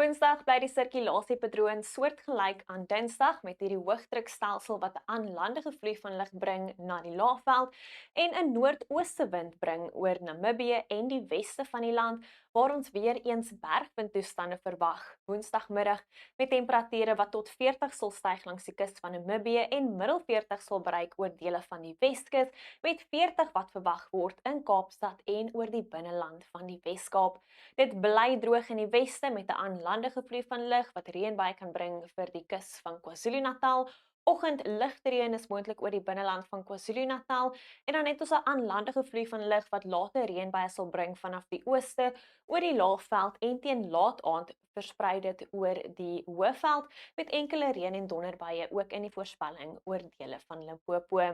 Woensdag bly die sirkulasiepatroon soortgelyk aan Dinsdag met hierdie hoëdrukstelsel wat 'n aanlandige vloei van lug bring na die laagveld en 'n noordooste wind bring oor Namibië en die weste van die land waar ons weer eens bergwindtoestande verwag. Woensdagmiddag met temperature wat tot 40 sal styg langs die kus van Namibië en middel 40 sal bereik oor dele van die Weskus met 40 wat verwag word in Kaapstad en oor die binneland van die Weskaap. Dit bly droog in die weste met 'n aanlandige vloei van lug wat reënbuie kan bring vir die kus van KwaZulu-Natal. Oggend ligte reën is moontlik oor die binneland van KwaZulu-Natal en dan het ons 'n aanlandige vloei van lug wat later reënbuie sal bring vanaf die ooste oor die laagveld en teen laat aand versprei dit oor die hoëveld met enkele reën en donderbuie ook in die voorspelling oor dele van Limpopo.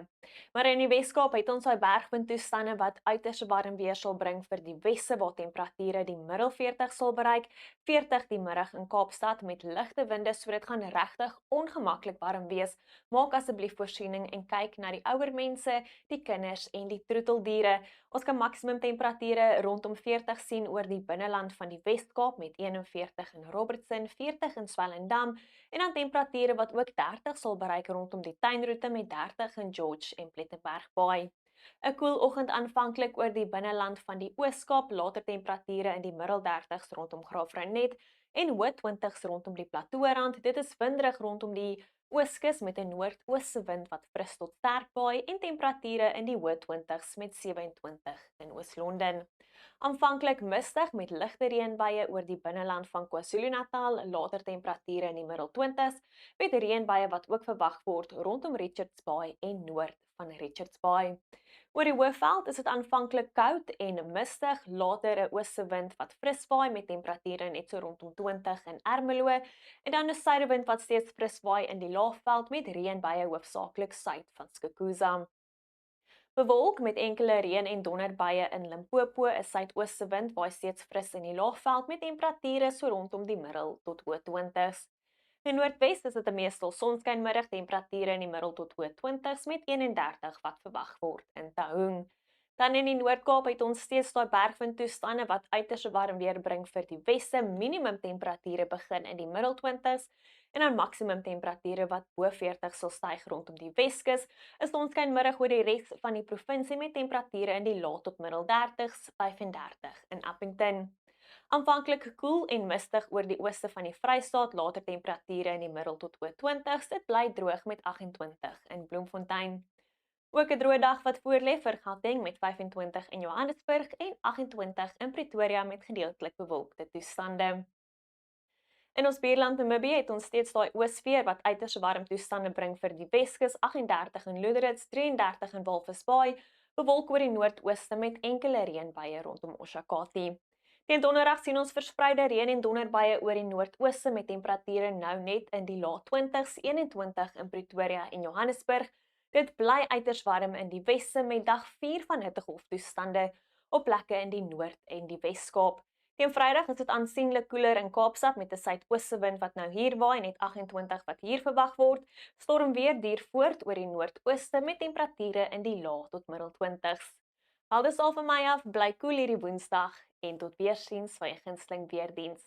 Maar in die Weskaap het ons daai bergwindtoestande wat uiters warm weer sal bring vir die weste waar temperature die middel 40 sal bereik, 40 die middag in Kaapstad met ligte winde, so dit gaan regtig ongemaklik warm wees. Maak asseblief voorsiening en kyk na die ouer mense, die kinders en die troeteldiere. Ons kan maksimum temperature rondom 40 sien oor die binneland van die Wes-Kaap met 41 in Robertson, 40 in Swellendam en dan temperature wat ook 30 sal bereik rondom die tuinroete met 30 in George en Plettenberg Bay. 'n Koel oggend aanvanklik oor die binneland van die Oos-Kaap, later temperature in die middel 30s rondom Graafrenet en hoë 20s rondom die Plateaurand. Dit is winderig rondom die Ooskus met 'n noordooste wind wat fris tot sterk waai en temperature in die hoë 20s met 27 in Oos-London. Aanvanklik mistig met ligte reënbuie oor die binneland van KwaZulu-Natal, later temperature in die middel 20s met reënbuie wat ook verwag word rondom Richards Bay en noord van Richards Bay. Oor die Hoëveld is dit aanvanklik koud en mistig, later 'n ooste wind wat fris waai met temperature net so rondom 20 in Ermelo en dan 'n suidewind wat steeds fris waai in die Laagveld met reënbuie hoofsaaklik suid van Skukuza. Bewolk met enkele reën en donderbuie in Limpopo, 'n suidooste wind waai steeds fris in die Laagveld met temperature so rondom die middel tot hoë 20s. In Noordwes is dit 'n meestal sonskynmiddag, temperature in die middel tot hoë 20s met 31 wat verwag word in Taung. Dan in die Noord-Kaap het ons steeds daai bergwindtoestande wat uiters warm weer bring vir die weste. Minimum temperature begin in die middel 20s en dan maksimum temperature wat bo 40 sal styg rondom die Weskus. Is sonskynmiddag oor die res van die provinsie met temperature in die laat tot middel 30s, 35 in Appington. Aanvanklik koel en mistig oor die ooste van die Vrystaat, later temperature in die middel tot hoë 20s. Dit bly droog met 28 in Bloemfontein. Ook 'n droë dag wat voorlê vir Gauteng met 25 in Johannesburg en 28 in Pretoria met gedeeltelik bewolkte toestande. In ons buurland Namibië het ons steeds daai oosveer wat uiters warm toestande bring vir die Weskus, 38 in Loderitz, 33 in Walvis Bay, bewolk oor die noordooste met enkele reënbuie rondom Oshakati. Teen donderdag sien ons verspreide reën en donderbuie oor die noordooste met temperature nou net in die laat 20s, 21 in Pretoria en Johannesburg. Dit bly uiters warm in die weste met dag 4 van hittegolftoestande op plekke in die Noord en die Wes-Kaap. Teen Vrydag is dit aansienlik koeler in Kaapstad met 'n suidooste wind wat nou hier waai, net 28 wat hier verwag word. Stormweer duur voort oor die noordooste met temperature in die lae tot middel 20s. Al dis al van my af, bly koel hierdie Woensdag en tot weersiens van jou gunsteling weerdiens.